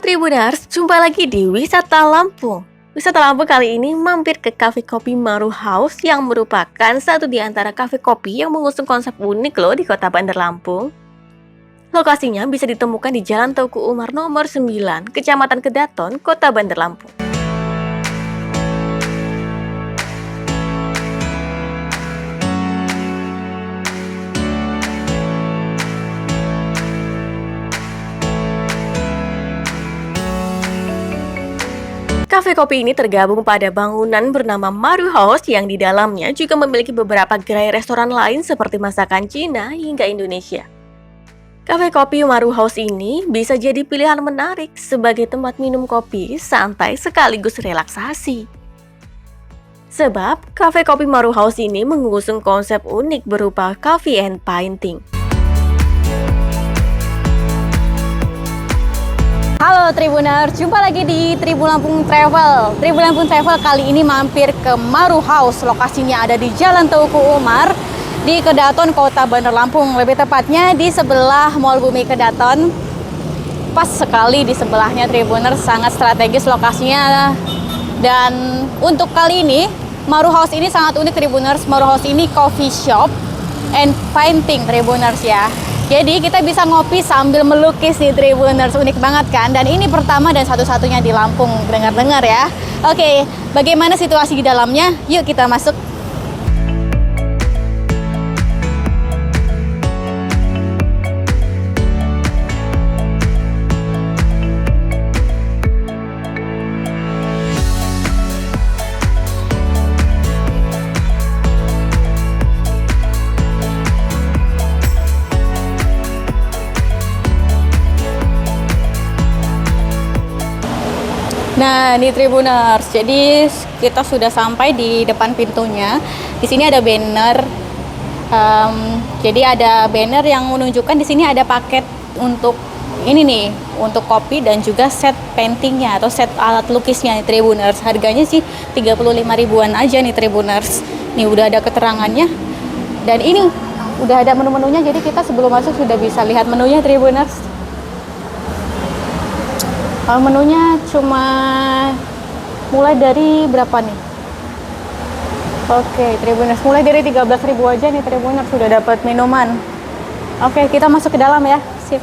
Tribuners, jumpa lagi di Wisata Lampung. Wisata Lampung kali ini mampir ke Cafe Kopi Maru House yang merupakan satu di antara kafe kopi yang mengusung konsep unik loh di kota Bandar Lampung. Lokasinya bisa ditemukan di Jalan Teuku Umar nomor 9, Kecamatan Kedaton, Kota Bandar Lampung. Kafe kopi ini tergabung pada bangunan bernama Maru House yang di dalamnya juga memiliki beberapa gerai restoran lain seperti masakan Cina hingga Indonesia. Kafe kopi Maru House ini bisa jadi pilihan menarik sebagai tempat minum kopi santai sekaligus relaksasi. Sebab, kafe kopi Maru House ini mengusung konsep unik berupa coffee and painting. Halo Tribuners, jumpa lagi di Tribun Lampung Travel. Tribun Lampung Travel kali ini mampir ke Maru House. Lokasinya ada di Jalan Teuku Umar di Kedaton, Kota Bandar Lampung. Lebih tepatnya di sebelah Mall Bumi Kedaton. Pas sekali di sebelahnya Tribuners, sangat strategis lokasinya. Dan untuk kali ini, Maru House ini sangat unik Tribuners. Maru House ini coffee shop and painting Tribuners ya. Jadi kita bisa ngopi sambil melukis nih Tribuners, unik banget kan? Dan ini pertama dan satu-satunya di Lampung, dengar-dengar ya. Oke, bagaimana situasi di dalamnya? Yuk kita masuk. Nah, ini Tribuners, jadi kita sudah sampai di depan pintunya. Di sini ada banner, jadi ada banner yang menunjukkan di sini ada paket untuk ini nih, untuk kopi dan juga set paintingnya atau set alat lukisnya nih Tribuners. Harganya sih 35 ribuan aja nih Tribuners. Nih udah ada keterangannya dan ini udah ada menu-menunya, jadi kita sebelum masuk sudah bisa lihat menunya Tribuners. Menunya cuma mulai dari berapa nih? Oke, Tribuners, mulai dari 13.000 aja nih Tribuners sudah dapat minuman. Oke, kita masuk ke dalam ya. Sip.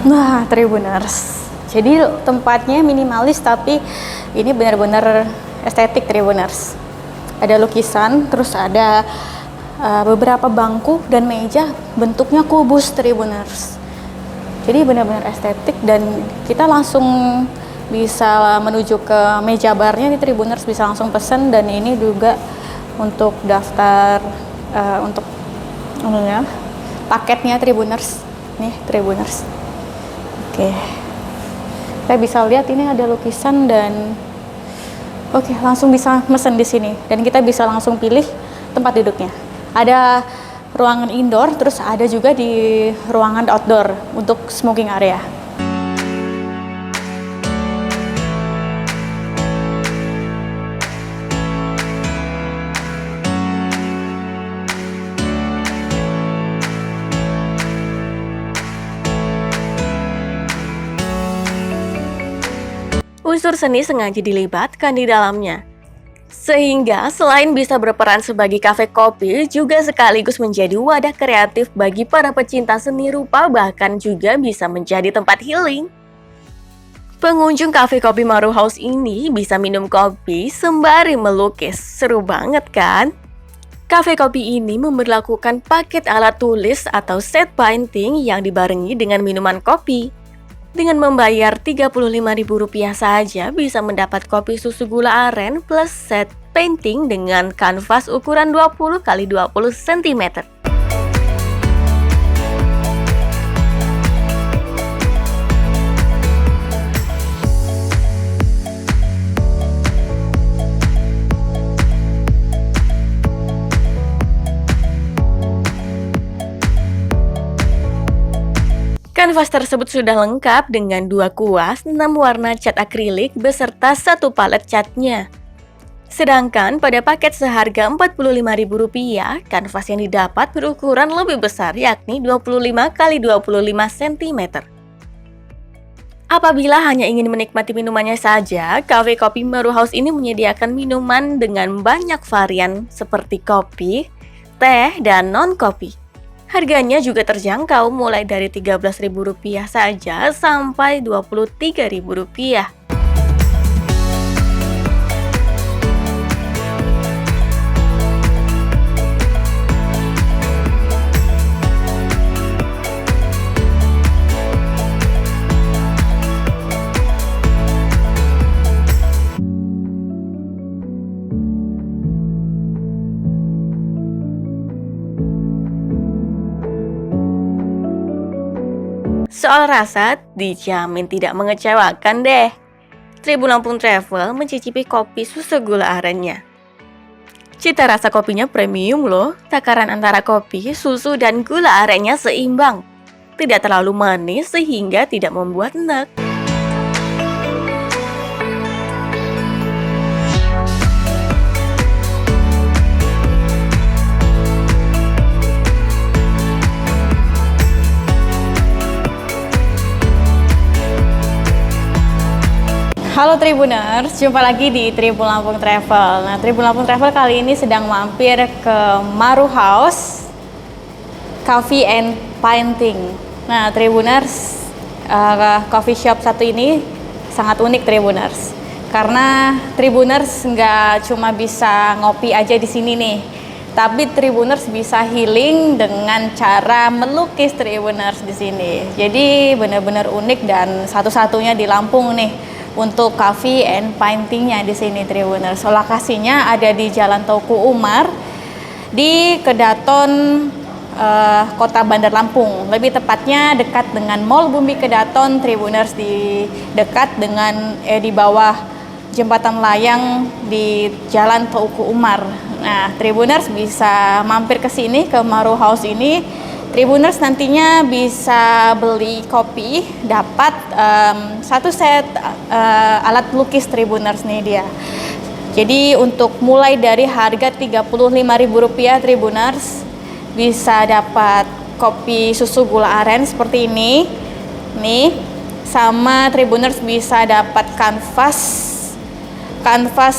Nah, Tribuners. Jadi tempatnya minimalis tapi ini benar-benar estetik Tribuners. Ada lukisan, terus ada beberapa bangku dan meja bentuknya kubus Tribuners. Jadi benar-benar estetik dan kita langsung bisa menuju ke meja barnya nih Tribuners, bisa langsung pesen. Dan ini juga untuk daftar untuk paketnya Tribuners. Nih Tribuners. Oke. Kita bisa lihat ini ada lukisan dan oke, langsung bisa mesen di sini dan kita bisa langsung pilih tempat duduknya. Ada ruangan indoor, terus ada juga di ruangan outdoor untuk smoking area. Unsur seni sengaja dilibatkan di dalamnya. Sehingga selain bisa berperan sebagai kafe kopi, juga sekaligus menjadi wadah kreatif bagi para pecinta seni rupa, bahkan juga bisa menjadi tempat healing. Pengunjung kafe kopi Maru House ini bisa minum kopi sembari melukis. Seru banget kan? Kafe kopi ini memberlakukan paket alat tulis atau set painting yang dibarengi dengan minuman kopi. Dengan membayar Rp35.000 saja bisa mendapat kopi susu gula aren plus set painting dengan kanvas ukuran 20 x 20 cm. Kanvas tersebut sudah lengkap dengan 2 kuas, 6 warna cat akrilik beserta 1 palet catnya. Sedangkan pada paket seharga Rp45.000, kanvas yang didapat berukuran lebih besar yakni 25 x 25 cm. Apabila hanya ingin menikmati minumannya saja, Cafe Kopi Maru House ini menyediakan minuman dengan banyak varian seperti kopi, teh, dan non-kopi. Harganya juga terjangkau mulai dari Rp13.000 saja sampai Rp23.000. Soal rasa, dijamin tidak mengecewakan deh. Tribun Lampung Travel mencicipi kopi susu gula arennya. Cita rasa kopinya premium loh, takaran antara kopi, susu, dan gula arennya seimbang. Tidak terlalu manis sehingga tidak membuat enek. Halo Tribuners, jumpa lagi di Tribun Lampung Travel. Nah, Tribun Lampung Travel kali ini sedang mampir ke Maru House Coffee and Painting. Nah, Tribuners, coffee shop satu ini sangat unik Tribuners. Karena Tribuners nggak cuma bisa ngopi aja di sini nih, tapi Tribuners bisa healing dengan cara melukis Tribuners di sini. Jadi benar-benar unik dan satu-satunya di Lampung nih untuk coffee and paintingnya di sini Tribuners. Lokasinya ada di Jalan Teuku Umar di Kedaton, Kota Bandar Lampung. Lebih tepatnya dekat dengan Mall Bumi Kedaton Tribuners, di dekat dengan di bawah jembatan layang di Jalan Teuku Umar. Nah, Tribuners bisa mampir ke sini ke Maru House ini. Tribuners nantinya bisa beli kopi, dapat satu set alat lukis Tribuners nih dia. Jadi untuk mulai dari harga Rp35.000 Tribuners bisa dapat kopi susu gula aren seperti ini. Nih, sama Tribuners bisa dapat kanvas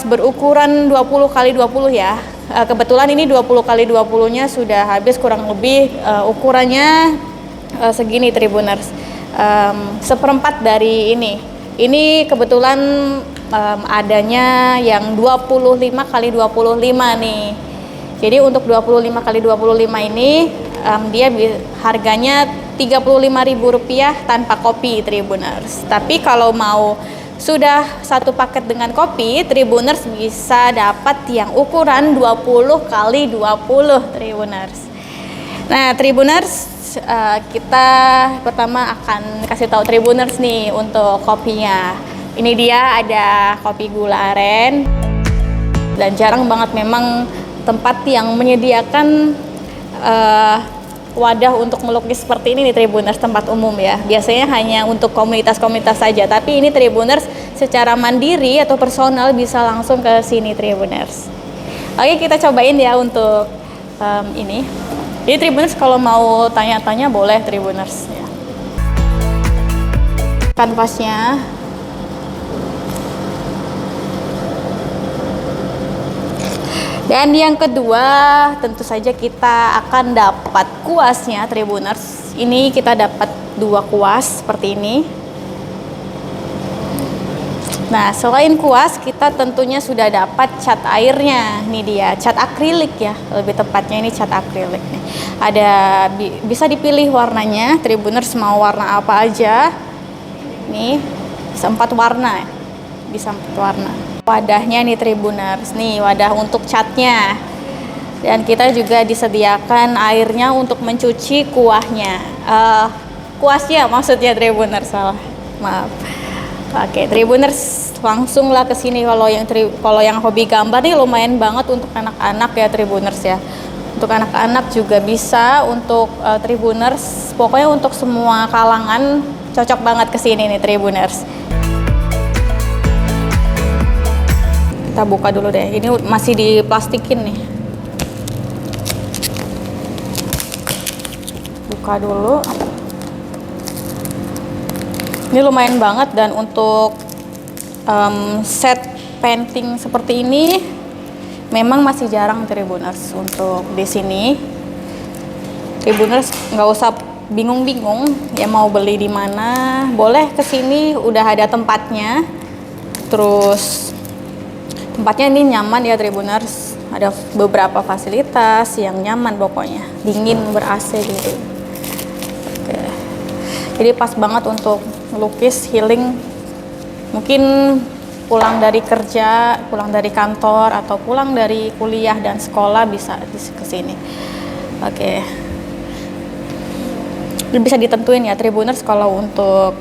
berukuran 20 x 20 ya. Kebetulan ini 20 x 20-nya sudah habis, kurang lebih ukurannya segini Tribuners. Seperempat dari ini. Ini kebetulan adanya yang 25 x 25 nih. Jadi untuk 25 x 25 ini dia harganya Rp35.000 tanpa kopi Tribuners. Tapi kalau mau sudah satu paket dengan kopi, Tribuners bisa dapat yang ukuran 20 x 20 Tribuners. Nah, Tribuners, kita pertama akan kasih tahu Tribuners nih untuk kopinya. Ini dia ada kopi gula aren. Dan jarang banget memang tempat yang menyediakan wadah untuk melukis seperti ini nih Tribuners, tempat umum ya. Biasanya hanya untuk komunitas-komunitas saja, tapi ini Tribuners secara mandiri atau personal bisa langsung ke sini Tribuners. Oke, kita cobain ya untuk ini. Jadi Tribuners kalau mau tanya-tanya boleh Tribuners ya. Kanvasnya. Dan yang kedua, tentu saja kita akan dapat kuasnya Tribuners. Ini kita dapat 2 kuas seperti ini. Nah, selain kuas, kita tentunya sudah dapat cat airnya. Ini dia, cat akrilik ya. Lebih tepatnya ini cat akrilik nih. Ada bisa dipilih warnanya, Tribuners mau warna apa aja. Nih, bisa 4 warna. Bisa 4 warna. Wadahnya nih Tribuners, nih wadah untuk catnya. Dan kita juga disediakan airnya untuk mencuci kuahnya. Kuasnya maksudnya Tribuners, salah. Maaf. Oke, Tribuners langsunglah ke sini. Kalau yang hobi gambar nih lumayan banget untuk anak-anak ya Tribuners ya. Untuk anak-anak juga bisa, untuk Tribuners, pokoknya untuk semua kalangan cocok banget ke sini nih Tribuners. Kita buka dulu deh. Ini masih diplastikin nih. Buka dulu. Ini lumayan banget, dan untuk set painting seperti ini memang masih jarang Tribuners untuk di sini. Tribuners nggak usah bingung-bingung ya mau beli di mana, boleh ke sini, udah ada tempatnya. Terus tempatnya ini nyaman ya Tribuners, ada beberapa fasilitas yang nyaman pokoknya, dingin, ber-AC gitu. Oke. Jadi pas banget untuk melukis, healing, mungkin pulang dari kerja, pulang dari kantor, atau pulang dari kuliah dan sekolah bisa ke sini. Oke. Bisa ditentuin ya Tribuners kalau untuk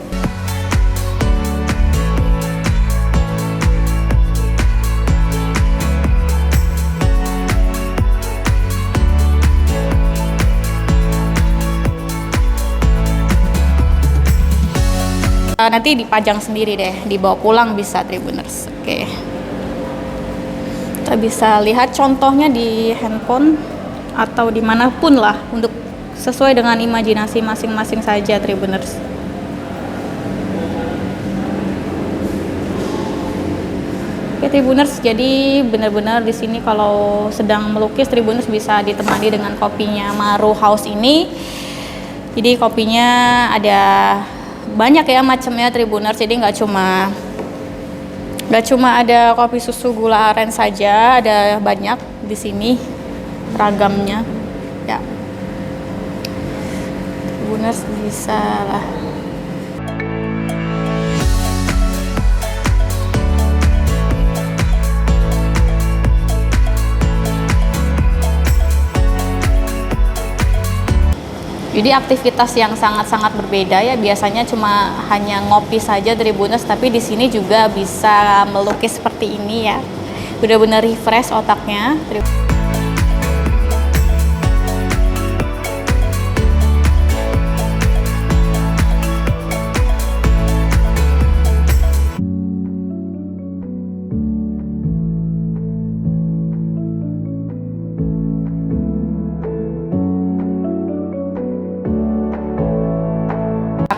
nanti dipajang sendiri deh, dibawa pulang bisa Tribuners. Oke. Kita bisa lihat contohnya di handphone atau dimanapun lah, untuk sesuai dengan imajinasi masing-masing saja Tribuners. Oke Tribuners, jadi benar-benar di sini kalau sedang melukis Tribuners bisa ditemani dengan kopinya Maru House ini. Jadi kopinya ada banyak ya macamnya Tribuners, jadi nggak cuma ada kopi susu gula aren saja, ada banyak di sini ragamnya ya. Tribuners bisa lah. Jadi aktivitas yang sangat-sangat berbeda ya, biasanya cuma hanya ngopi saja Tribuners, tapi di sini juga bisa melukis seperti ini ya. Benar-benar refresh otaknya.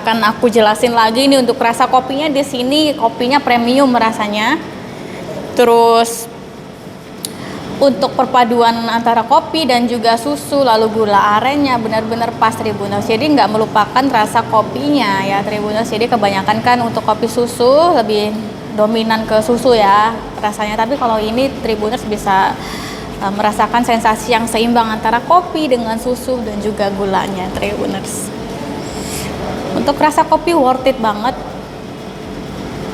Akan aku jelasin lagi nih untuk rasa kopinya. Di sini kopinya premium rasanya. Terus untuk perpaduan antara kopi dan juga susu lalu gula arennya benar-benar pas Tribuners. Jadi nggak melupakan rasa kopinya ya Tribuners. Jadi kebanyakan kan untuk kopi susu lebih dominan ke susu ya rasanya. Tapi kalau ini Tribuners bisa merasakan sensasi yang seimbang antara kopi dengan susu dan juga gulanya Tribuners. Untuk rasa kopi worth it banget,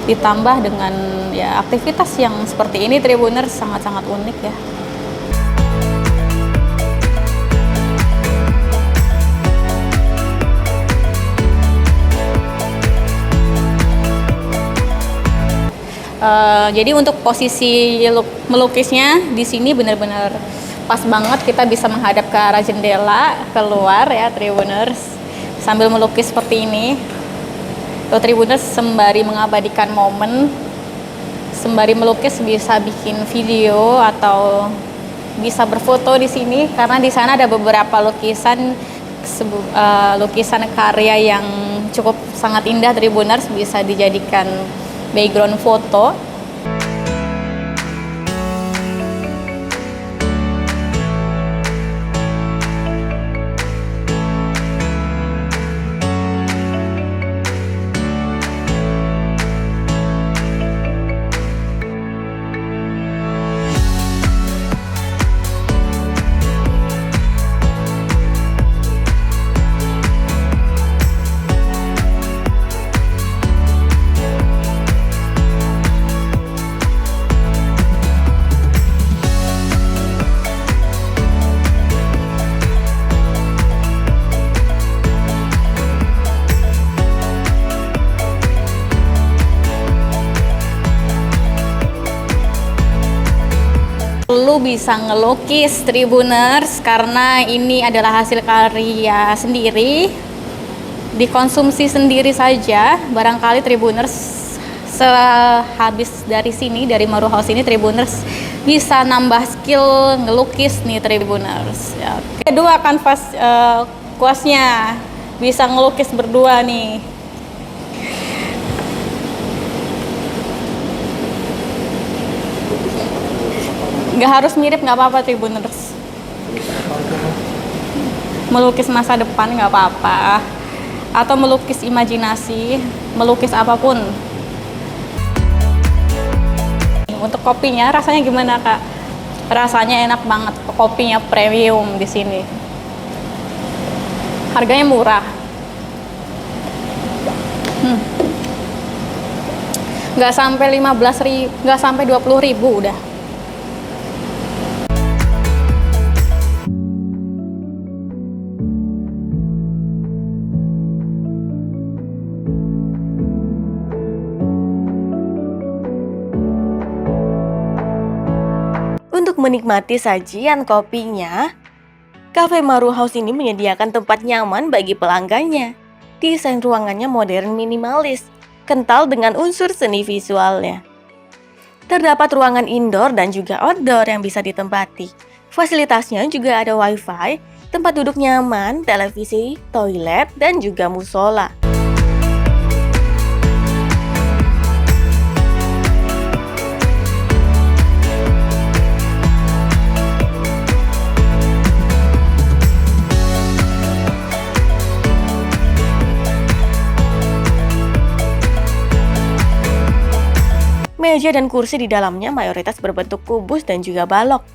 ditambah dengan ya aktivitas yang seperti ini Tribuners sangat-sangat unik ya. Jadi untuk posisi melukisnya di sini benar-benar pas banget, kita bisa menghadap ke arah jendela keluar ya Tribuners. Sambil melukis seperti ini, Tribuners sembari mengabadikan momen, sembari melukis bisa bikin video atau bisa berfoto di sini, karena di sana ada beberapa lukisan karya yang cukup sangat indah Tribuners, bisa dijadikan background foto. Lu bisa ngelukis Tribuners, karena ini adalah hasil karya sendiri, dikonsumsi sendiri saja. Barangkali Tribuners sehabis dari sini, dari Maru House ini, Tribuners bisa nambah skill ngelukis nih, Tribuners. Ya. Kedua kanvas kuasnya bisa ngelukis berdua nih. Nggak harus mirip, nggak apa-apa, Tribuners. Melukis masa depan nggak apa-apa, atau melukis imajinasi, melukis apapun. Untuk kopinya rasanya gimana, Kak? Rasanya enak banget, kopinya premium di sini. Harganya murah. Nggak sampai 15.000, nggak sampai 20.000 udah. Untuk menikmati sajian kopinya, Cafe Maru House ini menyediakan tempat nyaman bagi pelanggannya. Desain ruangannya modern minimalis, kental dengan unsur seni visualnya. Terdapat ruangan indoor dan juga outdoor yang bisa ditempati. Fasilitasnya juga ada wifi, tempat duduk nyaman, televisi, toilet, dan juga musola. Meja dan kursi di dalamnya mayoritas berbentuk kubus dan juga balok.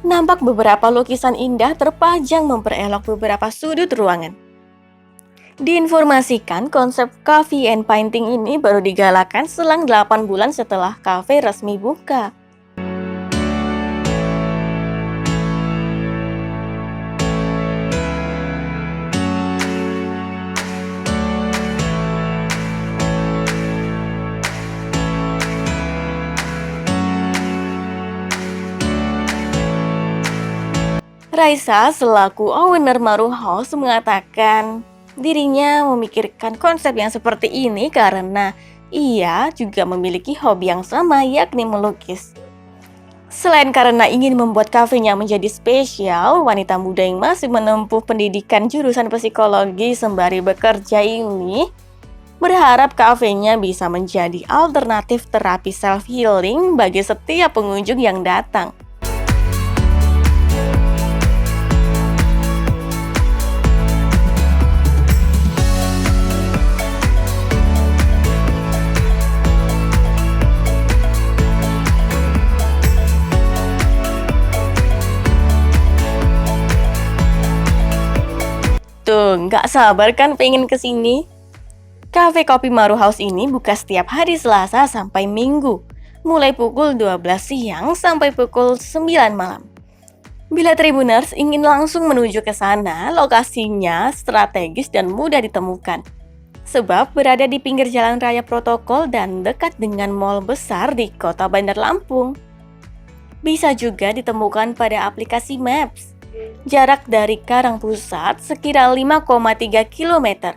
Nampak beberapa lukisan indah terpajang memperelok beberapa sudut ruangan. Diinformasikan konsep Coffee and Painting ini baru digalakan selang 8 bulan setelah kafe resmi buka. Raisa selaku owner Maru House mengatakan dirinya memikirkan konsep yang seperti ini karena ia juga memiliki hobi yang sama, yakni melukis. Selain karena ingin membuat kafenya menjadi spesial, wanita muda yang masih menempuh pendidikan jurusan psikologi sembari bekerja ini berharap kafenya bisa menjadi alternatif terapi self-healing bagi setiap pengunjung yang datang. Tuh, nggak sabar kan pengen kesini? Cafe Kopi Maru House ini buka setiap hari Selasa sampai Minggu, mulai pukul 12 siang sampai pukul 9 malam. Bila Tribuners ingin langsung menuju ke sana, lokasinya strategis dan mudah ditemukan. Sebab berada di pinggir jalan raya protokol dan dekat dengan mal besar di Kota Bandar Lampung. Bisa juga ditemukan pada aplikasi Maps. Jarak dari Karang Pusat sekira 5,3 km.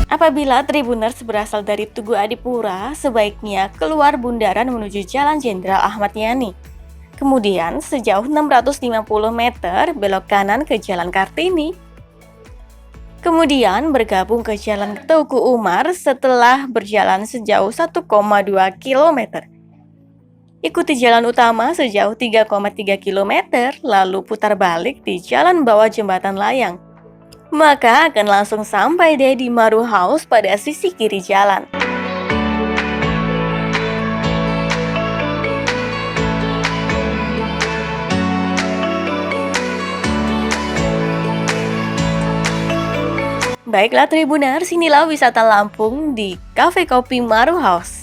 Apabila Tribuners berasal dari Tugu Adipura, sebaiknya keluar bundaran menuju Jalan Jenderal Ahmad Yani. Kemudian sejauh 650 meter belok kanan ke Jalan Kartini. Kemudian bergabung ke Jalan Teuku Umar setelah berjalan sejauh 1,2 km. Ikuti jalan utama sejauh 3,3 km, lalu putar balik di jalan bawah jembatan layang. Maka akan langsung sampai deh di Maru House pada sisi kiri jalan. Baiklah Tribuners, inilah wisata Lampung di Cafe Kopi Maru House.